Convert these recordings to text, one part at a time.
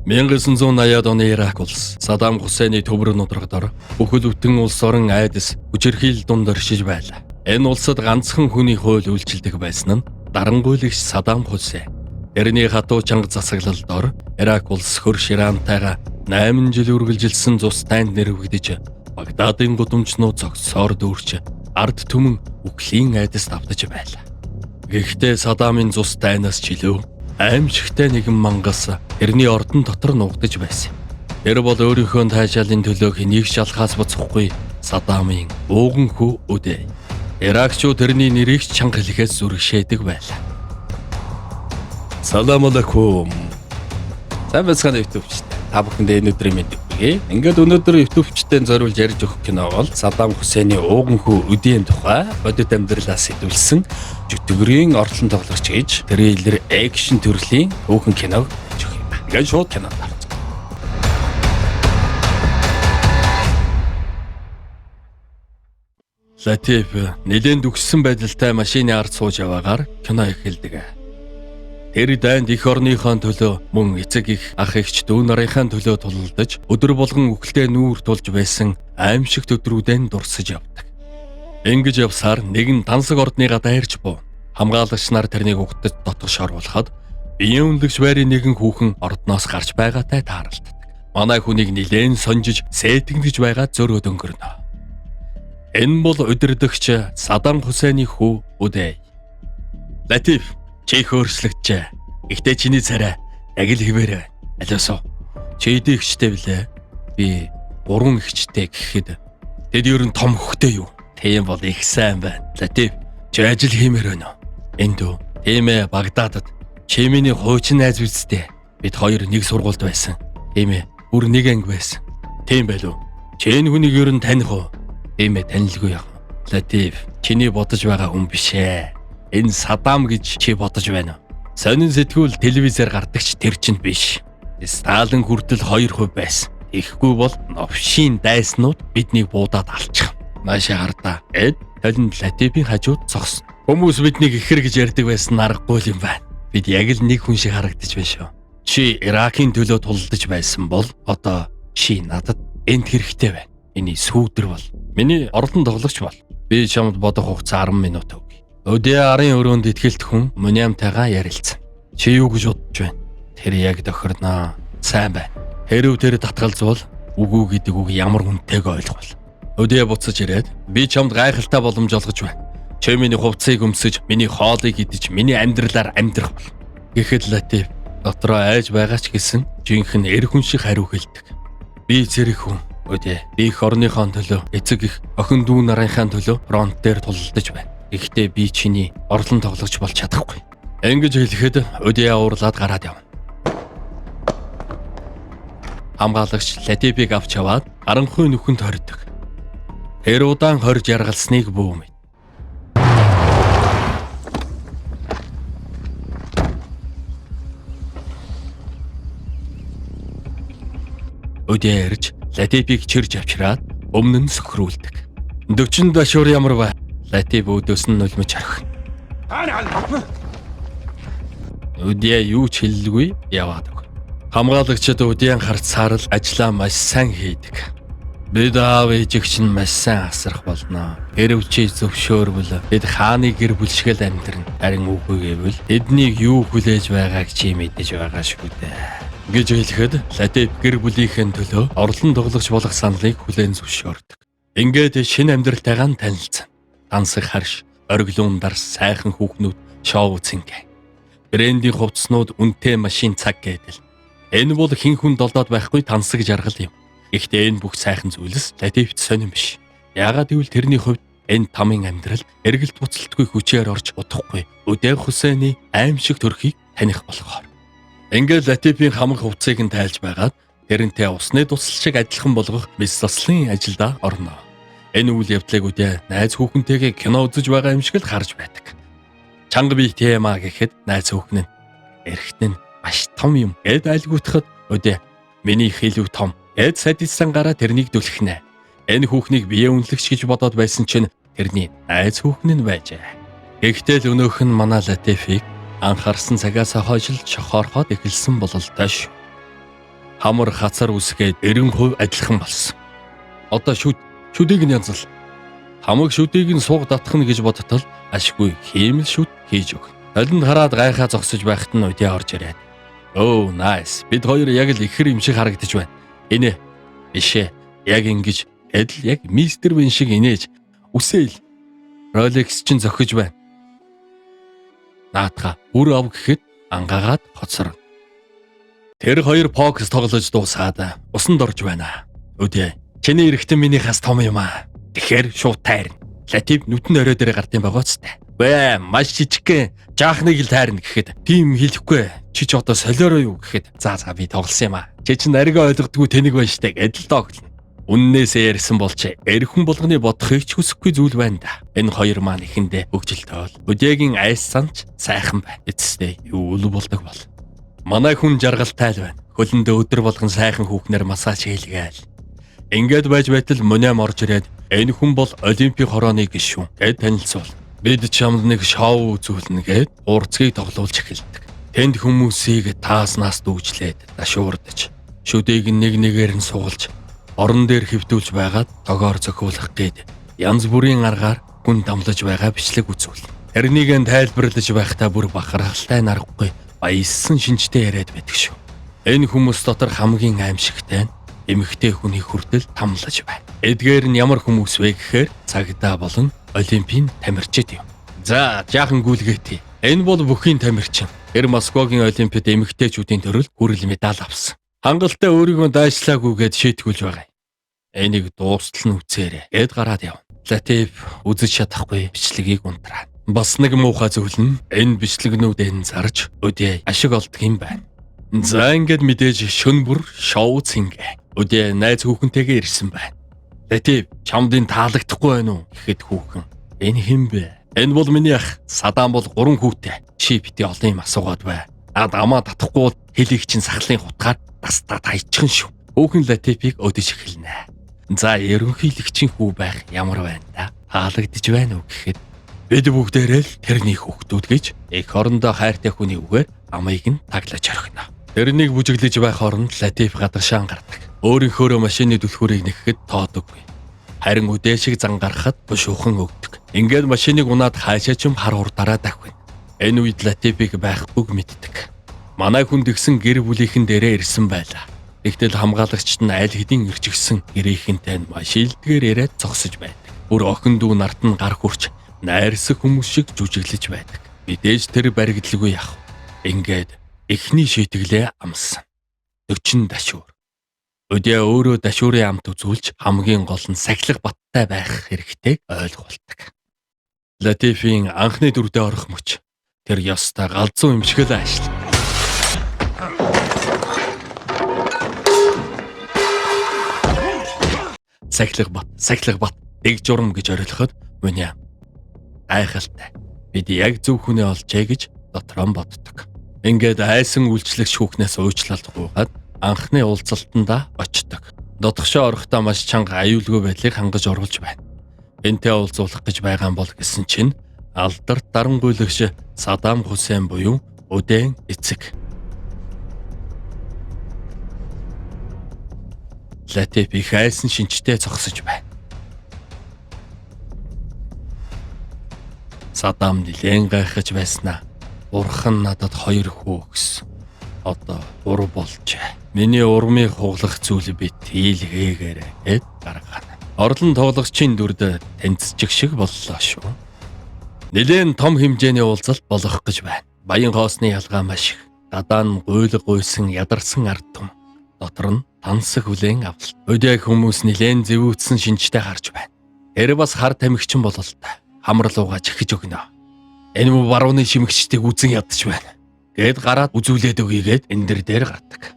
1980-ад оны Ирак улс Саддам Хусейны төмөр нудрагдор бүхэл бүтэн улс орон айдас хүчирхийл дунд оршиж байлаа. Энэ улсад ганцхан хүний хууль үйлчилдэг байсан нь дарангуйлагч Саддам Хусейн. Тэрний хатуу чанга засаглалд ор Ирак улс хөрш Ирантайгаа 8 жил үргэлжилсэн цус тайнд нэрвэгдэж Багдадын гудамжнууд зогсоор дүүрч ард түмэн үхлийн айдаст автаж байлаа. Гэхдээ Саддамын цус тайнаас чилүү аимшигтай нэгэн мангас тэрний ордон дотор нуугдаж байсан. Тэр бол өөрийнхөө тайжаалын төлөө хэнийг ч алхаас буцахгүй Саддамын ууган хүү Үдэй. Иракчууд тэрний нэрийг чанга хэлэхээс зүрхшээдэг байлаа. Салам алейкум. Сайн байна ютубчтай. Та бүхэндээ энэ өдрийн мэндийг хүргэе. Ингээд өнөөдөр ютубчтэй зориулж ярьж өгөх кино бол Саддам Хусейны ууган хүү Үдэйн тухай бодит амьдралаас сэтүүлсэн жүтгэрийн орлон тоглогч гэж трейлер экшн төрлийн түүхэн киног хийж өгөх юм байна. Ингээд шууд кинод орж. Латиф нэлээд үхсэн байдалтай машины ард сууж яваагаар кино эхэлдэг. Тэр дайнд их орныхон төлөө мөн эцэг их ах эгч дүү нарынхаа төлөө тулалдаж өдөр болгон үхэлтэй нүүр тулж байсан аимшигт өдрүүдэн дурсаж явдаг. Ингэж явсаар нэгэн тансаг ордны гадаа ирж буу. Хамгаалагч нар тэрнийг угтаж дотгош оруулахад биеийн үнэлэгч байрын нэгэн хүүхэн ордноос гарч байгаатай тааралддаг. Манай хүнийг нилээн сонжиж сэтгдэж байгаа зөрөөд өнгөрнө. Энэ бол удирдагч Саддам Хусейны хүү Үдэй. Латиф чи хөөрслөгчээ. Ихтэй чиний царай яг л хэвээр байна. Алиосоо. Чи идэгчтэй билээ. Би 3 ихчтэй гэхэд тэд ер нь том хөхтэй юу? Тийм бол их сайн байна. Латиф чи ажил хиймээр байна уу? Энд үү? Тийм ээ, Багдадад. Чи миний хуучин найз үсттэй. Бид хоёр нэг сургуульд байсан. Тийм ээ, бүр нэг анги байсан. Тийм байлуу. Чи энэ хүнийг ер нь таних уу? Тийм ээ, танилгүй яах. Латиф, чиний бодож байгаа хүн биш ээ. Энэ Саддам гэж чи бодож байна уу? Сонин сэтгүүл телевизээр гардагч тэр чинь биш. Сталин хүртэл 2% байсан. Ихгүй бол новшийн дайснууд биднийг буудаад алчих. Маш хардаа. Талин Латифийн хажууд зогсно. Хүмүүс биднийг ихэр гэж ярьдаг байсан аргагүй юм байна. Бид яг л нэг хүн шиг харагдаж байна шүү. Чи Иракийн төлөө тулдаж байсан бол одоо чи надад энд хэрэгтэй байна. Эний сүүдэр бол. Миний орлон тоглогч бол. Би чамд бодох хугацаа 10 минут өг. Үдэй арын өрөөнд итгэлт хүн Мөнямтайгаа ярилцсан. Чи юу гэж бодож байна? Тэр яг тохирноо. Сайн байна. Хэрв тэр татгалзвал үгүй гэдэг үг ямар үнэтэйг ойлгол. Үдэй буцаж ирээд би чамд гайхалтай боломж олгож байна. Чи миний хувцсыг өмсөж, миний хоолыг идэж, миний амьдралаар амьдрах бол. Гэхэд Латиф дотроо айж байгаа ч гэсэн жинхэнэ эр хүн шиг хариу хэлдэг. Би зэрэг хүн. Үдэй би их орныхон төлөө, эцэг их охин дүү нарынхаа төлөө фронт дээр тулалдаж байна. Гэхдээ би чиний орлон тоглогч болж чадахгүй. Ингэж хэлэхэд Үдэй уурлаад гараад явна. Хамгаалагч Латифийг авч яваад харанхуй нүхэнд хордог. Тэр удаан хорж яргалсныг бүү мэд. Үдэй ирж Латифийг чирж авчираад өмнө нь сөхрүүлдэг. 40 дашуур ямар бай? Латиф өдөөс нь нулимж орхино. Үдэй юу ч хэллгүй яваад өг. Хамгаалагчид Үдэйн харцаар л ажлаа маш сайн хийдэг. Бид аав ээжигч нь маш сайн асрах болно. Хэрв чи зөвшөөрвөл бид хааны гэр бүл шиг л амьдрна. Харин үгүй гэвэл эднийг юу хүлээж байгааг чи мэдэж байгаа шүү дээ. Гэж хэлэхэд Латиф гэр бүлийнхэн төлөө орлон тоглогч болох саналыг хүлээн зөвшөөрдөг. Ингээд шинэ амьдралтайгаа танилцсан. Тансаг харш, ориглон дарс сайхан хүүхнүүд шоу үзэнгэ. Брендийн хувцснууд үнэтэй машин цаг гэдэл. Энэ бол хин хүн долдоод байхгүй тансаг жаргал юм. Гэхдээ энэ бүх сайхан зүйлс Латифт сонирн биш. Яагаад гэвэл тэрний хувьд энэ тамийн амьдрал эргэлт буцалтгүй хүчээр орж удахгүй Үдэй Хусейны аимшиг төрхийг таних болохоор. Ингээд Латифийн хамаг хувцсыг нь тайлж байгаад тэрнтэй усны тусал шиг адилхан болгох мис заслын ажилдаа орно. Энэ үйл явдлыг Үдэй найз хүүхэнтэйгээ кино үзэж байгаа юм шиг л харж байдаг. Чанга би тема гэхэд найз хүүхэн нь эргэтэн маш том юм гэд айлгуутахад Үдэй миний хэлв том гэд садистсан гараа тэрнийг дүлхнэ. Энэ хүүхнийг бие үнэлэгч гэж бодоод байсан чинь тэрний найз хүүхэн нь байжээ. Гэхдээ л өнөөх нь манай Латифийг анхаарсан цагаас хойш л шохоорхоод эхэлсэн бололтой шүү. Хамар хацар үсгээд 90% адилхан болсон. Одоо шүдийг нь янзал. Хамаг шүдийг нь сууг татахна гэж бодтол ашгүй хиймэл шүд хийж өг. Олонд хараад гайхаа зогсож байхад нь үдээ орж ирээд. "Oh, nice. Бид хоёр яг л ихэр юм шиг харагдаж байна. Инээ. Бишээ. Яг ингэж эдл яг мистер Вин шиг инээж. Үсээл. Rolex чинь зохиж байна." Наатаха үр ав гэхэд ангаагаад хоцорно. Тэр хоёр покс тоглож дуусаад усанд орж байна. "Үдээ. Чиний эрэгтэн минийхээс том юм аа. Тэгэхээр шууд тайрна. Латив нүдэн орой дээр гардыг байгаа ч таа. Бෑ, маш жижигхэн. Жаахныг л тайрна гэхэд тийм хэлэхгүй. Чи ч одоо солиороо юу гэхэд за би тоглосон юм аа. Чи чинь нарийн ойлгодгүй тэнэг байна штэ гэдэл дооглоно. Үннээсээ ярьсан бол чи эрхэн болгоны бодохыг ч хүсэхгүй зүйл байна да. Энэ хоёр маань ихэндээ хөгжилтэй бол. Өдөөгийн айс санч сайхан байна. Эцэстээ юу л болдог бол. Манай хүн жаргалтай л байна. Хөлөндөө өдөр болгон сайхан хүүхнээр массаж хийлгээл. Ингээд байж байтал Мөнэм орж ирээд энэ хүн бол Олимпийн хорооны гишүүн гэд танилцуул. Бид чамд нэг шоу үзүүлнэ гэд урцгийг тоглуулж эхэлдэг. Тэнд хүмүүсийг тааснаас дүүжлээд дашуурдаж, шүдийг нэг нэгээр нь суулж, орон дээр хэвтүүлж байгаад тогоор зохиулах гээд янз бүрийн аргаар хүн дамлаж байгаа бичлэг үзүүлнэ. Тэрнийг нь тайлбарлаж байхдаа бүр бахархалтай нарахгүй баяссан шинжтэй яриад байдаг шүү. Энэ хүмүүс дотор хамгийн аимшигтай нь эмэгтэй хүний хүртэл тамлаж байна. Эдгээр нь ямар хүмүүс вэ гэхээр цагдаа болон Олимпийн тамирчид юм. За, жаахан гүйлгээтэй. Энэ бол бүхийн тамирчин. Тэр Москвагийн Олимпиад эмэгтэйчүүдийн төрөлд хүрэл медаль авсан. Хангалттай өөрийгөө дайшлаагүйгээд шийтгүүлж байгаа. Энийг дуустал нь үцээрээ гэд гараад яв. Латив үзэж чадахгүй бичлэгийг унтраа. Бас нэг муухай зүйл нь энэ бичлэгнүүдэн зарж өдөө ашиг олдог юм байна. За ингээд мэдээж шөн бүр шоу цэнгэ. Өдөө найз хүүхэнтэйгээ ирсэн байна. "Латив, чамд энэ таалагдахгүй байна уу?" гэхэд хүүхэн "Энэ хэн бэ?" "Энэ бол миний ах. Садам бол 3 хүүтэй. Чи бити олон юм асуугаад бай. Наад амаа татахгүй бол хэлийг чинь сахлын хутгаар тастаа тайчихсан шүү." Хүүхэн Лативийг өдөж эхэлнэ. "За, ерөнхийлөгчийн хүү байх ямар байна да? Таалагдж байна уу?" гэхэд бид бүгдээрээ л тэрний хүүхдүүд гэж их орондоо хайртай хүний үгээр амыг нь таглаж орхино. Тэрнийг бүжиглэж байх оронд Латив гадагшаан гардаг. Өөрийнхөө машины түлхүүрийг нэхэхэд тоодоггүй. Харин үдээ шиг зан гарахад бушуухан өгдөг. Ингээд машиныг унаад хаашаа ч хар хурдаараа давхина. Энэ үед Лативыг байхгүйг мэддэг. Манай хүн дгсэн гэр бүлийнхэн дээрээ ирсэн байлаа. Тэгтэл хамгаалагчид нь аль хэдийн ирчихсэн гэрийнхэнтэй нь маш илдгээр яриад зогсож байдаг. Бүр охин дүү нарт нь гар хурч найрсаг хүмүүс шиг жүжиглэж байдаг. Мэдээж тэр баригдалгүй яах. Ингээд эхний шийтгэлээ амсан. 40 дашуур. Өдөө өөрөө дашуурын амт үзүүлж хамгийн гол нь сахилах баттай байх хэрэгтэйг ойлгуулдаг. Латифийн анхны дүрдээ орох мөч. Тэр ёстой галзуу юм шиг л аашил. Сахилах бат дэг журам гэж орилоход Мөнэм гайхалтай. Бид яг зөв хүнээ олжээ гэж дотроо боддог. Ингээд айсан үйлчлэгч хүүхнээс уучлалт гуйгаад анхны уулзалтанда очдог. Дотгошоо орохдоо маш чанга аюулгүй байдлыг хангаж оруулж байна. Энтэй уулзуулах гэж байгаа юм бол гэсэн чинь алдарт дарангуйлагч Садам Хусейн буюу Өдэн эцэг. Латив их айсан шинжтэй зогсож байна. Садам нилээн гайхаж байснаа. Бурхан надад 2 хүү өгсөн. Одоо 3 болжээ. Миний урмыг хуглах зүйл би тийлгээгээрэй гэд гаргана. Орлон тоглогчийн дүрд таньцчих шиг боллоо шүү. Нилээн том хэмжээний уулзалт болох гэж байна. Баян хоосны ялгаа маш их. Гадаа нь гуйлг гуйсан ядарсан ард түмэн. Дотор нь тансаг хүлээн авалт. Өдөө хүмүүс нилээн зэвүүцсэн шинжтэй харж байна. Тэр бас хар тамхичин бололтой. Хамралуугаа чихэж өгнө. Энэ муу барууны шимэгчдийг үзэн ядаж байна. Гэд гараад үзүүлээд өгье гэд энэ дээр гардаг.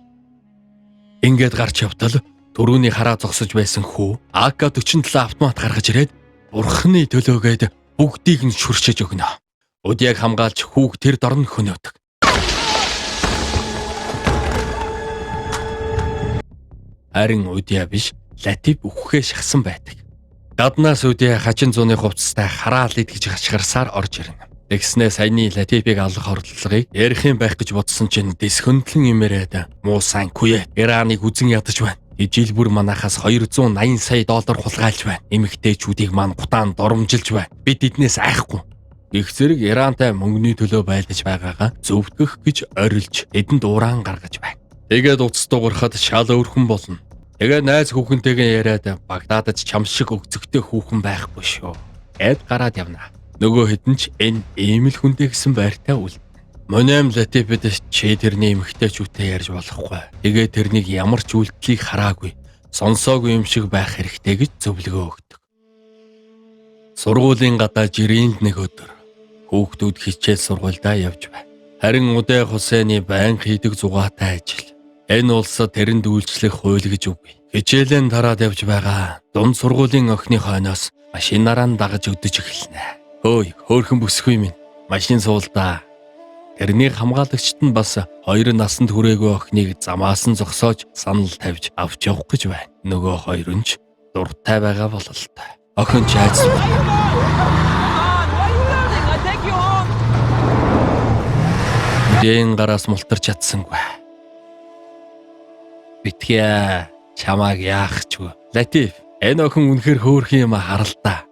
Ингээд гарч явтал түрүүний хараа зогсож байсан хүү AK-47 автомат гаргаж ирээд бурхны төлөөгээд бүгдийг нь шүршиж өгнө. Өдөөг хамгаалж хүүг тэр дорн хөнөөдөг. Харин Өдөө биш Латив үххээ шахсан байдаг. Гаднаас Өдөө хачин зууны хувцастай хараал идэж хашгирсаар орж ирнэ. Тэгснээ саяны Латифыг алах оролдлогыг ярих юм байх гэж бодсон чинь дэсхөндлөн имэрээд муусан Кует Ираныг үзэн ядаж байна. Жил бүр манахаас $280 сая хулгайлж байна. Эмэгтэйчүүдийг маань гутаан доромжилж байна. Бид эднээс айхгүй. Их зэрэг Ирантай мөнгөний төлөө байлдаж байгаагаа зөвтгөх гэж орилж эдэнд уран гаргаж байна. Тэгээд уцс дуурахад шал өөрхөн болно. Тэгээ найз хүүхэнтэйгээ яриад Багдадад чам шиг өгцөгтэй хүүхэн байхгүй шүү. Эд гараад явна. Нөгөө хэдэн ч энэ ийм л хүнтэй гэсэн байртай үл. Монем Латифэд чи тэрний эмэгтэйчүүтэй ярьж болохгүй. Тэгээ тэрнийг ямар ч үйлдэлийг хараагүй, сонсоогүй юм шиг байх хэрэгтэй гэж зөвлөгөө өгдөг. Сургуулийн гадаа жирэнд нэг өдөр хүүхдүүд хичээл сургуульдаа явж байна. Харин Удэ Хусейны байн хийдэг зугаатай ажил. Энэ улсад тэрэнд үйлчлэх хууль гэж үгүй. Хичээлэн тараад явж байгаа дунд сургуулийн охины хойноос машинаараа дагаж өдөж эхэлнэ. Хөөе, хөөрхөн бүсгүй минь. Машин суулдаа. Тэрнийг хамгаалагчд нь бас 2 насанд хүрээгүй охиныг замаас нь зогсоож санал тавьж авч явах гэж байна. Нөгөө хоёр нь ч дуртай байгаа бололтой. Охин ч айц. Дэн гараас мултарч чадсангүй. Битгий чамааг яах ч вэ? Латиф, энэ охин үнэхээр хөөрхөн юм харалтаа.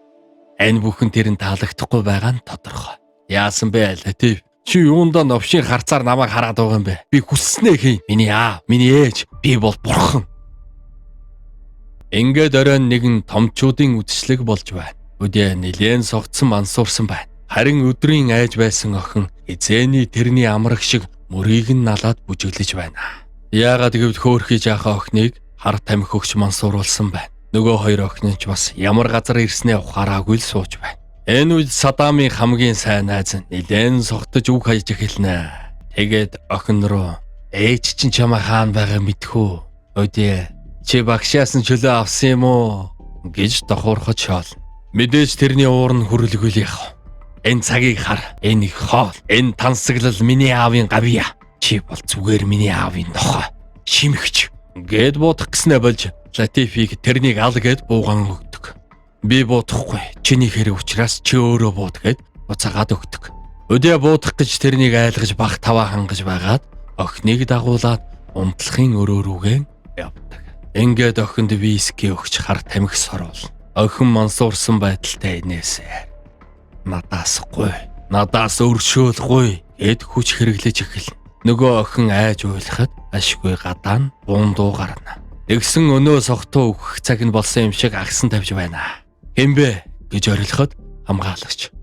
Энэ бүхэн тэрэн таалагдахгүй байгаа нь тодорхой. Яасан бэ, Латиф? Чи юундаа новшийн харцаар намайг хараад байгаа юм бэ? Би хүсснээ хий. Миний аав, миний ээж, би бол бурхан. Ингээд оройн нэгэн томчуудын үдшилэг болж байна. Өдөө нэлээд согтсон мансуурсан байна. Харин өдрийн айж байсан охин эзэний тэрний амраг шиг мөрийг нь налаад бүжиглэж байна. Яагаад гэвэл хөөрхий жаахан охиныг хар тамхи өгч мансууруулсан байна. Нөгөө хоёр охин ч бас ямар газар ирснээ ухаараагүй л сууж байна. Энэ үед Садамын хамгийн сайн найз нь нэлээд согтож үг хайж эхэлнэ. Тэгээд охин руу ээж чинь чамаа хаана байгаа мэдхүү. Өдөө чи багшаас нь чөлөө авсан юм уу гэж дохуурхож шоолно. Мэдээж тэрний уур нь хүрлгүй л яах. Энэ цагийг хар. Энэ их хоол. Энэ тансаглал миний аавын гавья. Чи бол зүгээр миний аавын нохой. Шимэгч. Гэд буудах гэснэ болж Латифийг тэрнийг ал гэд бууган өгдөг. Би буудахгүй. Чиний хэрэг учраас чи өөрөө бууд гэд буцаагаад өгдөг. Өдөө буудах гэж тэрнийг айлгаж баг таваа хангаж байгаад охиныг дагуулад унтлахын өрөө рүүгээ явдаг. Ингээд охинд виски өгч хар тамхи соруулна. Охин мансуурсан байдалтай инээсээ. Надаас өршөөлгүй гэд хүч хэрэглэж эхэлнэ. Нөгөө охин айж уйлахад ашгүй гадаа нь бундуу гарна. Тэгсэн өнөө согтуу өгөх цаг нь болсон юм шиг агсан тавьж байна. Хэмбэ гэж орилоход хамгаалагч.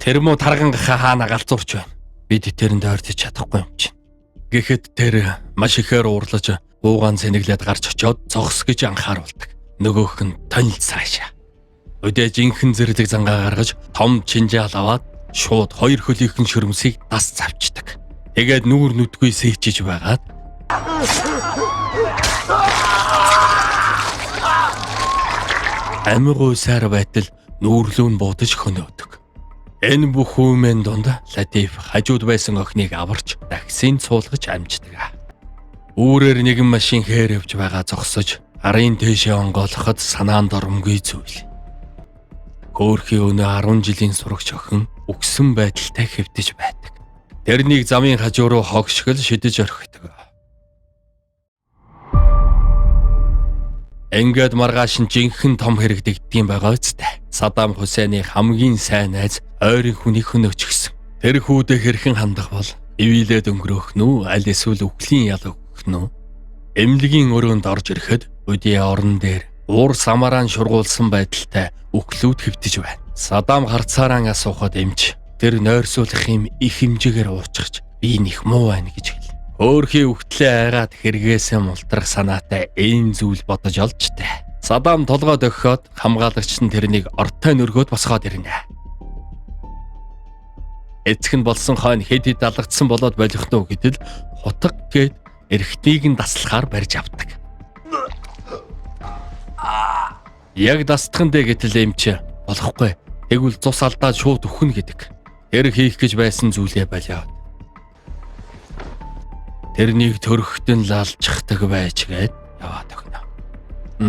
Тэр муу таргангахаа хаана галзуурч байна. Бид тэрэнд ойртож чадахгүй юм чинь. Гэхэд тэр маш ихээр уурлаж буугаан сэнэглээд гарч очиод зогс гэж анхааруулдаг. Нөгөөх нь тонил цаашаа. Өдөө жинхэнэ зэрлэг зангаа гаргаж том чинжаал аваад шууд хоёр хөлийнхэн шөрмсийг дас завчдаг. Тэгээд нүүр нүдгүй сээчиж байгаад амигуй сайр байтал нүүрлүү нь буудаж хөнөөдөг. Энэ бүх хүмэн донд Латиф хажууд байсан охиныг аварч таксинд суулгаж амждаг. Үүрээр нэгэн машин хээр явж байгаа зогсож арын тэшээ онгоолоход санаанд оромгүй зүйл. Хөөрхий өнөө 10 жилийн сурагч охин өгсөн байдалтай хэвтэж байдаг. Тэрнийг замын хажуу руу хогшгол шидэж орхидог. Ингээд маргааш нь жинхэнэ том хэрэг дэгдгийм байгаа үстэй. Садам Хусейны хамгийн сайн найз ойрын хүний хөнөөч гисэн. Тэр хүүдээ хэрхэн хандах бол ивэлээд өнгөрөх нү аль эсвэл үхлийн ял өгөх нү. Эмнэлгийн өрөөнд орж ирэхэд өдөө орон дээр уур самарaan шургуулсан байдалтай үхлүүд хэвтэж байна. Садам харцаараа асуухад эмч тэр нойрсуулах юм их хэмжээгээр уучирч би нэх муу байна гэж хэлнэ. Хөөрхий үхтлээ айгаад хэрэгээсээ мултрах санаатай энэ зүйл бодож олжтэй. Садам толгой дөхөхөд хамгаалагч нь тэрнийг ортой нөргөөд босгоод ирнэ. Эцэг нь болсон хойно хэд хэд алгацсан болоод болох нь гэдэл хутга гээд эрхтийг нь таслахаар барьж авдаг. Яг дастхан дээ гэтэл эмч болохгүй. Тэгвэл цус алдаад шууд өхнө гэдэг. Тэр хийх гэж байсан зүйлээ болоод. Тэрнийг төрөхтөн лалжчихдаг байж гээд яваад өгнө.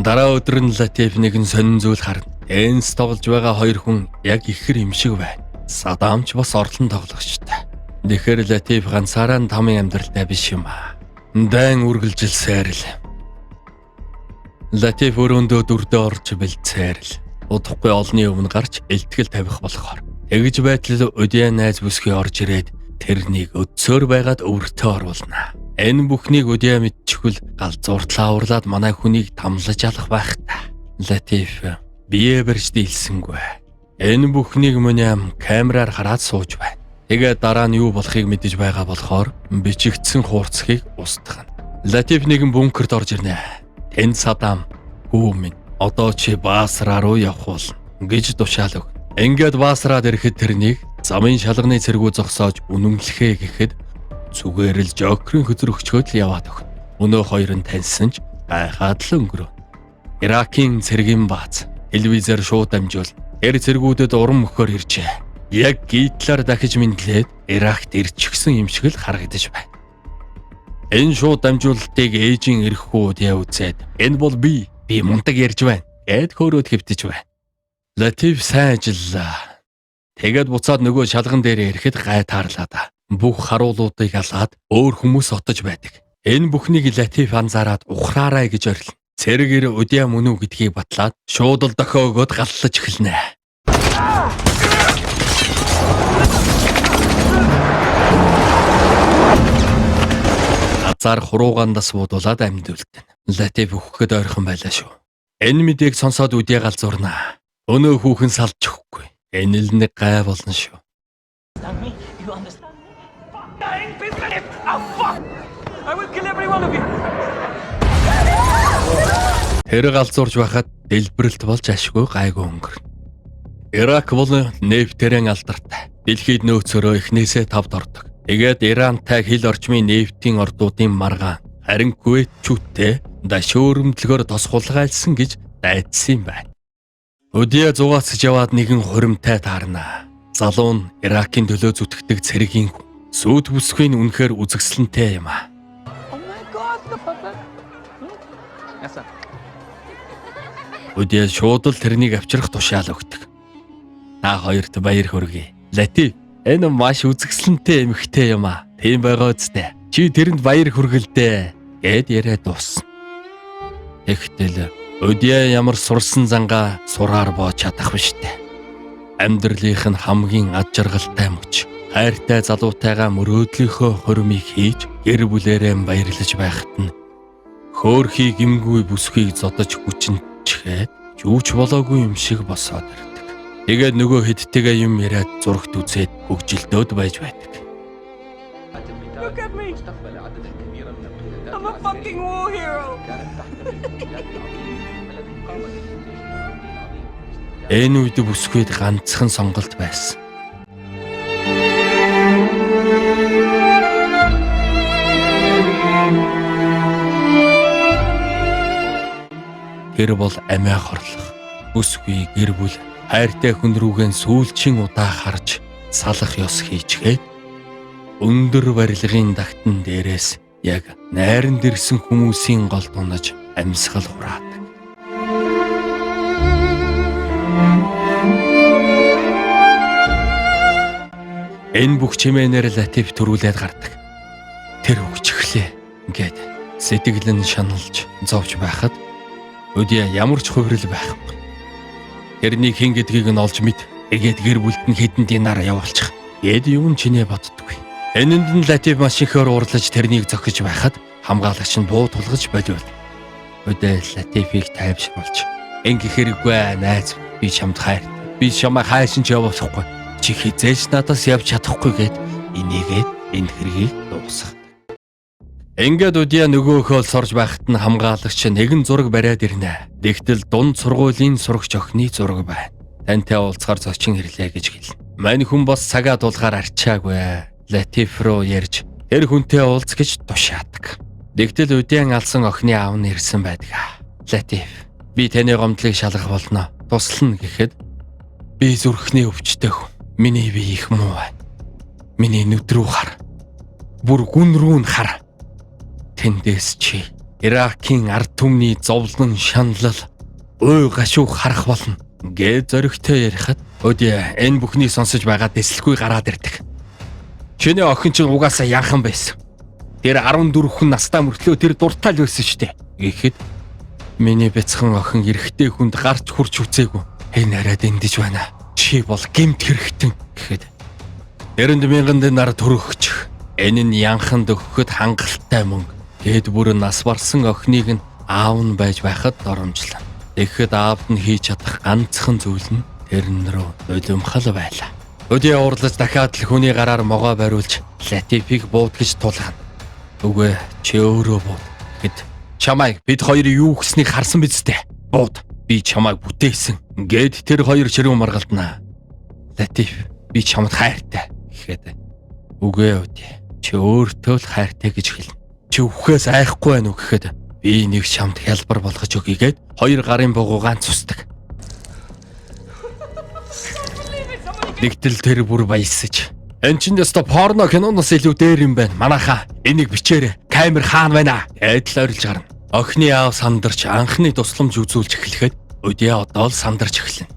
Дараа өдөр нь Латиф нэгэн сонин зүйл харна. Энс тоглож байгаа хоёр хүн яг ихэр юм шиг байна. Садам ч бас орлон тоглогчтой. Тэгэхээр Латиф ганцаараа тамийн амьдралтай биш юм аа. Дайн үргэлжилсээр л. Латиф өрөөндөө дүрдээ орж бэлдсээр л. Удахгүй олны өмнө гарч элтгэл тавих болохоор. Тэгж байтал Удиа найз бүсгүй орж ирээд тэрнийг өдсөөр байгаад өвөртөө оруулна. Энэ бүхнийг Удиа мэдчихвэл галзууртлаа урлаад манай хүнийг тамлаж алах байх та. Латиф бие барьж дийлсэнгүй. Энэ бүхнийг мөн камераар хараад сууж байна. Тэгээд дараа нь юу болохыг мэдэж байгаа болохоор бичигдсэн хуурцгийг устгана. Латиф нэгэн бункерт орж ирнэ. Тэнд Садам "Хүү минь, одоо чи Басра руу явах болно" гэж тушаал өг. Ингээд Басраад ирэхэд тэрнийг замын шалганы цэргүү зогсоож үнэмлэхээ гэхэд зүгээр л Жокерийн хөзөрөгчгөөд л яваад өгнө. Өнөө хоёр нь таньсан ч гайхаад л өнгөрөв. Иракийн цэргийн бааз телевизээр шууд дамжуул тэр цэргүүдэд уран мөхөөр иржээ. Яг гитлаар дахиж мэдлээд Иракт ирчихсэн юм шиг л харагдаж байна. Энэ шууд дамжуулалтыг ээжийн эрэхүүд яа үзээд "Энэ бол би мунтаг ярьж байна" гэд хөөрөөд хэвтэж байна. Латиф сайн ажиллаа. Тэгээд буцаад нөгөө шалган дээр ирэхэд гай таарлаа. Бүх харуулуудыг алаад өөр хүмүүс отож байдаг. Энэ бүхнийг Латиф анзаараад ухраарай гэж орилно. Цэргэр Удиа мөн үү гэдгийг батлаад шууд л дохио өгөөд галлаж эхэлнэ. Азар хуруугандас буудуулаад амьд үлдэнэ. Латиф өгөхөд ойрхон байлаа шүү. Энэ мэдээг сонсоод Удиа галзуурнаа. Өнөө хүүхэн салж өгөхгүй. Энэ л нэг гай болно шүү. Тэр галзуурж байхад дэлбэрэлт болж ашгүй гайгүй өнгөрнө. Ирак бол нефтэрэн алдартай. Дэлхийд нөөцөөрөө эхнээсээ тавд ордог. Тэгээд Ирантай хил орчмын нефтийн ордуудын маргаан харин Кувейтчүүдтэй дашөөрөмдлөгөөр тосгуулгайлсан гэж дайдсан юм байна. Удиа зугаацж яваад нэгэн хуримтай таарна. Залуу нь Иракийн төлөө зүтгэдэг цэргийн хүн. Сүйт бүсгүй нь үнэхээр үзэгсэлэнтэй юм аа. Удиа шууд л тэрнийг авчрах тушаал өгдөг. Та хоёрт баяр хүргэе. Латиф, энэ маш үзэгсэлэнтэй эмэгтэй юм аа. Тийм байгаа үстэй. Чи тэрэнд баяр хүргэлдэ гэд яриад дуусна. Тэгтэл Удиа ямар сурсан зангаа сураар боож чадах биш үү? Амьдралынх нь хамгийн ад жаргалтай мөч. Хайртай залуутайгаа мөрөөдлийнхөө хуримыг хийж гэр бүлээрээ баярлаж байхад нь хөөрхий гимгүй бүсхийг зодож хүчнэчгээд юу ч болоогүй юм шиг босоод ирдэг. Тэгээд нөгөө хэдтэйгээ юм яриад зурагт үзээд хөгжилдөөд байж байдаг. I'm a fucking war hero. Энэ үед бүсгүйд ганцхан сонголт байсан. Тэр бол амиа хорлох. Бүсгүй гэр бүл хайртай хүн рүүгэн сүүлчийн удаа харж салах ёс хийчгээд өндөр барилгын дагтан дээрээс яг найранд ирсэн хүмүүсийн гол тунаж амьсгал хураад. Энэ бүх чимээнээр Латиф төрүүлээд гардаг. Тэр өгчихлээ гэд сэтгэл нь шаналж зовж байхад Удиа ямар ч хувирал байхгүй. Тэрний хэн гэдгийг нь олж мэд. Тэгээд гэр бүлд нь хэдэн динар явуулчих. Гэд юм чинээ боддгүй. Энэнд нь Латиф машинхээр уурлаж тэрнийг зохиж байхад хамгаалагч нь буу тулгаж болив. Удиа Латифийг тайвшруулж "Ингээ хэрэггүй найз, би чамд хайр. Би чамаа хайшин ч явуулахгүй. Чи хизээж надаас явж чадахгүй" гэд энийгээд энэ хэргийг дуусгав. Ингээд Удиа нөгөөхөө сорж байхад нь хамгаалагч нэгэн зураг бариад ирнэ. Тэгтэл дунд сургуулийн сурагч охины зураг байна. Тантай уулзахаар зочин ирлээ гэж хэлнэ. Мань хүн бас цагаа дуулахаар арчаагүй. Латиф руу ярьж тэр хүнтэй уулз гэж тушаадаг. Тэгтэл Удиан алсан охины аав нь ирсэн байдаг. "Латиф, би таны гомдлыг шалгах болно. Туслана" гэхэд "Би зүрхний өвчтэй хүн. Миний бие их муу байна. Миний нүд рүү хар. Бүр гүн рүү нь хар. Тэндээс чи Иракийн ард түмний зовлон шаналл ой гашуух харах болно" гэж зоригтой ярихад Өдөө энэ бүхнийг сонсож байгаа дэслэхгүй гараад ирдэг. Чиний охин чинь угаасаа яахан байсан. Тэр 14 хүн настай мөртлөө тэр дуртай л байсан шүү дээ. Гэхэд миний бяцхан охин эрэгтэй хүнд гарч хурч үзээгүй. Энэ арай дэндэж байна. Чи бол гэмт хэрэгтэн гэхэд тэрэнд мянган динар төрөхч. Энэ нь янханд өгөхөд хангалттай мөнгө. Гэд бүр нас барсан охиныг нь аав нь байж байхад доромжлоо. Тэгэхэд аавд нь хийж чадах ганцхан зүйл нь тэрэн рүү нулимхал байлаа. Өдөө уурлаж дахиад л хүний гараар могоо бариулж Латифыг буудгаж тулгана. Үгүй чи өөрөө бууд гэд чамайг бид хоёр юу гэснийг харсан биз дээ. Бууд би чамайг бүтээсэн. Гэд тэр хоёр ширүүн маргалдана. Латиф би чамд хайртай гэхэд үгүй өдөө чи өөртөө л хайртай гэж хэлнэ. Чи үхээс айхгүй байна уу гэхэд би нэг чамд хялбар болгож өгье гэд хоёр гарын бугуугаан цусдаг. Нэгтэл тэр бүр баясаж. Энд чинь яста порно киноноос илүү дээр юм байна. Манайхаа энийг бичээрэй. Камер хаана байна? Эдл орилж гарна. Охины аав сандарч анхны тусламж үзүүлж эхлэхэд өдөө одоо л сандарч эхэлнэ.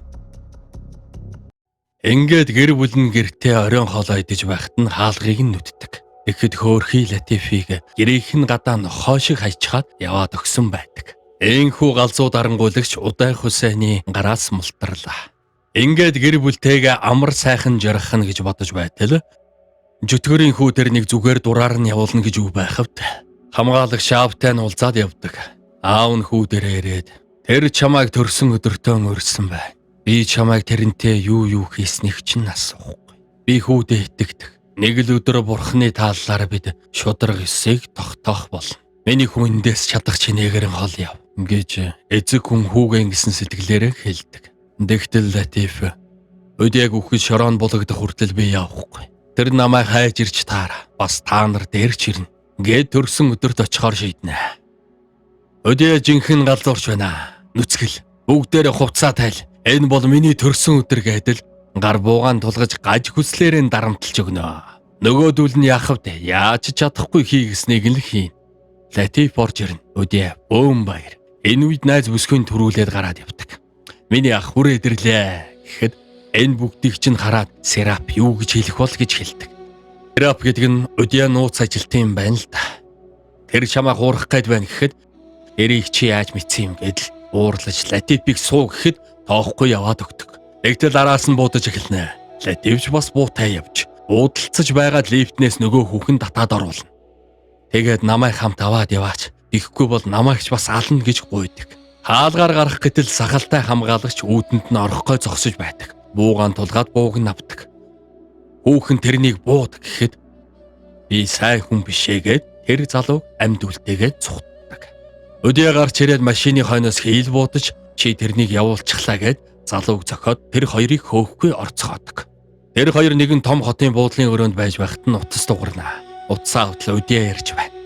Ингээд гэр бүл нь гэртээ оройн хоолой идэж байхад нь хаалгыг нь нүддэг. Тэгэхэд хөөрхий Латифыг гэрийнхэн гадаа нохоо шиг хайчаад яваад өгсөн байдаг. Энхүү галзуу дарангуулагч удай Хусайны гараас мултарлаа. Ингээд гэр бүлтэйгээ амар сайхан жаргахна гэж бодож байтал жүтгэрийн хүү тэр нэг зүгээр дураар нь явуулна гэж үу байхавд хамгаалагч шаавтай нь уулзаад явдаг. Аав нь хүү дээрээ ирээд тэр чамайг төрсөн өдөртөө өрсөн бай. Би чамайг тэрнтэй юу хийснийг чинь асуухгүй. Би хүүдээ итгэдэг. Нэг л өдөр бурхны тааллаар бид шудраг эсийг тогтоох болно. Миний хүндээс чадах чинээгээр хол яв гэж эцэг хүн хүүгээ ингэсэн сэтгэлээрээ хэлдэг. Тэгтэл Латиф өдөөг үхэж шорон бологдох хүртэл би явахгүй. Тэр намайг хайж ирж таараа. Бас та нар дээр ч ирнэ. Гэт төрсөн өдөрт очихоор шийднэ. Өдөө жинхэнэ галзуурч байна. Нүцгэл бүгдээрээ хувцаа тайл. Энэ бол миний төрсөн өдөр гэдэл гар буугаан тулгаж гаж хүслээрээ дарамтлж өгнө. Нөгөөдүүл нь яах вэ? Яаж чадахгүй хийгснийг л хийн. Латиф орж ирнэ. Өдөө бөөм баяр. Энэ үед найз бүсгүй төрүүлээд гараад явдаг. Миний ах хүрээ ирлээ гэхэд энэ бүгдийг чинь хараад Серап юу гэж хэлэх бол гэж хэлдэг. Серап гэдэг нь өдөө нууц ажилтан юм байна л да. Тэр чамаа хуурах гээд байна гэхэд эрийг чи яаж мэдсэн юм гэдэл уурлаж Латифыг суу гэхэд тоохгүй яваад өгдөг. Тэгтэл араас нь буудаж эхэлнэ. Латифч бас буутай явж уудалцаж байгаад лифтнээс нөгөө хүүхэн татаад оруулна. Тэгээд намайг хамт аваад яваач. Ихгүй бол намайгч бас ална гэж гуйдаг. Хаалгаар гарах гэтэл сахалтай хамгаалагч үүдэнд нь орохгой зогсож байдаг. Буугаан тулгаад бууг нь авдаг. Хүүхэн тэрнийг бууд гэхэд би сайн хүн бишээгээд тэр залуу амьд үлдээгээд цухтдаг. Өдөө гарч ирээд машины хойноос хийл буудаж чи тэрнийг явуулчихлаа гэд залууг зохиод тэр хоёрыг хөөхгүй орцгоодог. Тэр хоёр нэгэн том хотын буудлын өрөөнд байж байхад нь утас дугарна. Утсаа хөтлөө өдөө ярьж байна.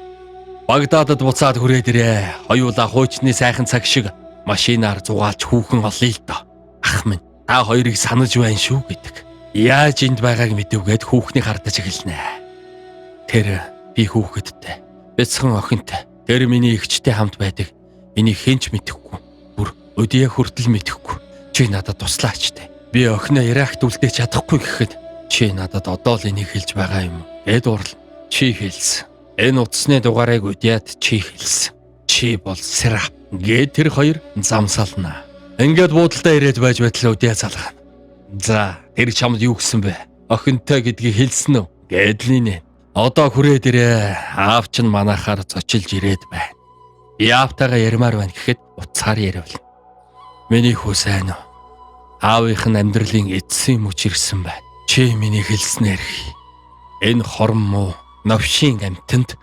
Багдадад буцаад хүрээд ирээ. Хоёулаа хуучны сайхан цаг шиг машинаар зугаалж хүүхэн олъё л доо. Ах минь, та хоёрыг санаж байна шүү гэдэг. Яаж энд байгааг мэдвгээд хүүхнийг хардаж эхэлнэ. Тэр би хүүхэдтэй, бяцхан охинтой. Тэр миний эгчтэй хамт байдаг. Энийг хэнч мэдэхгүй. Бүр өдөө хүртэл мэдэхгүй. Чи надад туслаач те. Би охиноо Иракт үлдээж чадахгүй гэхэд чи надад одоо л энийг хэлж байгаа юм. Эд урал чи хэлсэн. Энэ утасны дугаарыг үдээд чи хэлсэн. Чи бол Серап. Гэт тэр хоёр замсална. Ингээд буудалтай ирээд байж байтал үдээ залгана. За, тэр чамд юу гэсэн бэ? Охинтой гэдгийг хэлсэн үү? Гэдлийнэ. Одоо хүрээд ирээ. Аав чинь манайхаар зочилж ирээд байна. Би аавтайгаа ярмаар байна гэхэд утсаар яриул. Миний хүү сайн уу? Аавынх нь амьдралын эцсийн мөч ирсэн байна. Чи миний хэлснээр хий. Энэ хорм муу новшийн амтнд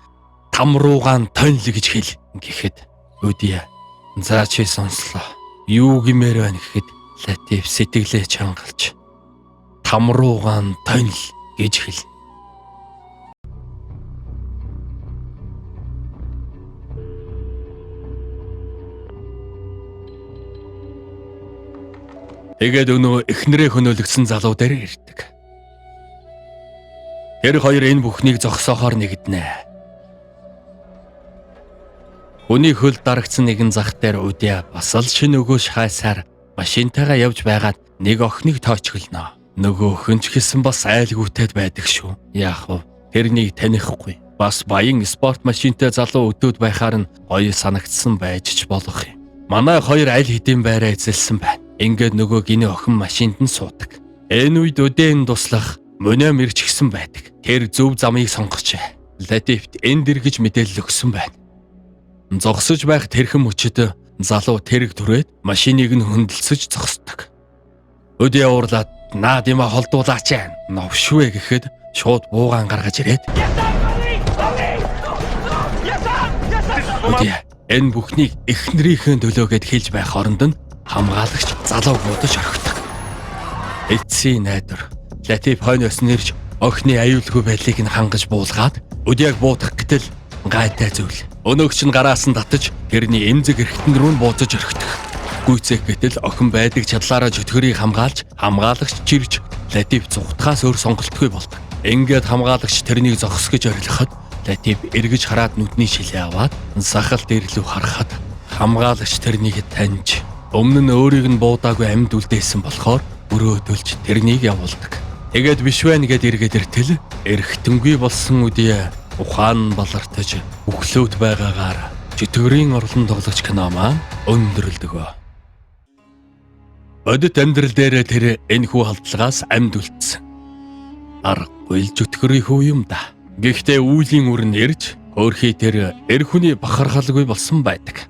тамруугаан тонл гэж хэл гэхэд өдөө за чи сонслоо. Юу гэмээр байна гэхэд Латиф сэтгэлээ чангалж тамруугаан тонл гэж хэл. Тэгээд өнөө эхнэрээ хөнөөлөгдсөн залуу дээр ирдэг. Тэр хоёр энэ бүхнийг зогсоохоор нэгднэ. Хүний хөл дарагдсан нэгэн зах дээр үдээ бас л шинэ өгөөш хайсаар машинтайгаа явж байгаад нэг охиныг тоочглоно. Нөгөөх нь ч гэсэн бас айлгүйтэд байдаг шүү. Яах вэ? Тэрнийг танихгүй. Бас баян спорт машинтай залуу өдөөд байхаар нь гоё санагдсан байж ч болох юм. Манай хоёр аль хэдийн байраа эзэлсэн байна. Ингээд нөгөө гинэ охин машинд нь суудаг. Энэ үед өдөөнд туслах мөнөө мэрч гисэн байдаг. Тэр зөв замыг сонгожээ. Латифт энд дэргэж мэдээлэл өгсөн байна. Зогсож байх тэрхэн мөчөд залуу тэрэг түрээд машиныг нь хөндлөсөж зогсдог. Өдөө уурлаад наад юма холдуулаач аа. Новшвэ гэхэд шууд буугаан гаргаж ирээд өдөө энэ бүхнийг эхнэрийнхээ төлөөгээд хэлж байх оронд нь хамгаалагч залууг бодож орхидог. Эцсийн найдвар Латиф хойноос нэрж охины аюулгүй байдлыг нь хангаж буулгаад өдөөг буутах гэтэл гайтай зүйл. Өнөөгч нь гараас нь татаж тэрний эмзэг эрхтэн рүү нь бууцаж орхидог. Гүйцэх гэтэл охин байдаг чадлаараа чөтгөрийг хамгаалж хамгаалагч чирж Латиф зүгтхаас өөр сонголтгүй болдог. Ингээд хамгаалагч тэрнийг зогсгож орилоход Латиф эргэж хараад нүдний шилээ аваад сахалт ирлүү харахад хамгаалагч тэрнийг таньж өмнө нь өөрийг нь буудаагүй амьд үлдээсэн болохоор өрөөдөлж тэрнийг явуулдаг. Тэгээд биш байна гэд эргээд иртэл эргэтэнгүй болсон үдээ ухаан балартаж өглөөд байгаагаар чөтгөрийн орлон тоглогч кино маань өндөрлөдгөө. Бодит амьдрал дээр тэр энэхүү халдлагаас амьд үлдсэн. Аргагүй л чөтгөрийн хүү юм да. Гэхдээ үүлийн үрн ирж хөөрхий тэр эр хүний бахархалгүй болсон байдаг.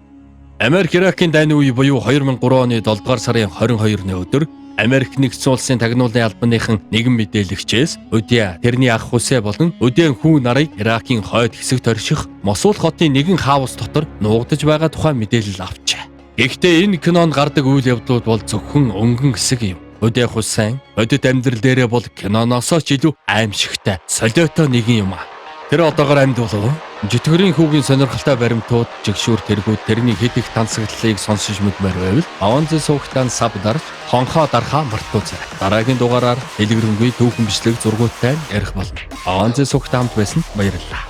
Америк Иракийн дайны үе буюу 2003 оны 7 дугаар сарын 22-ны өдөр Америк нэгдсэн улсын тагнуулын албаныхан нэгэн мэдээлэгчээс Өдөө тэрний ах Хүсэ болон Өдөөний хүү нарыг Иракийн хойд хэсэгт орших Мосул хотын нэгэн хаус дотор нуугдаж байгаа тухай мэдээлэл авчээ. Гэхдээ энэ кинонд гардаг үйл явдлууд бол зөвхөн өнгөн хэсэг юм. Өдөө Хүсэн бодит амьдрал дээрээ бол киноноосоо ч илүү аимшигтай, солиотой нэгэн юм аа. Тэр одоогоор амьд болов. Житгэрийн хүүгийн сонирхолтой баримтууд, жигшүүр тэргүүд тэрний хэд их тансагдлыг сонсож мэдмээр байвал Аванзын суугтаан сав дарж хонхоо дарахаа мартуузаарай. Дараагийн дугаараар дэлгэрэнгүй түүхэн бичлэг зургуудтай ярих болно. Аванзын суугт хамт байсан баярлалаа.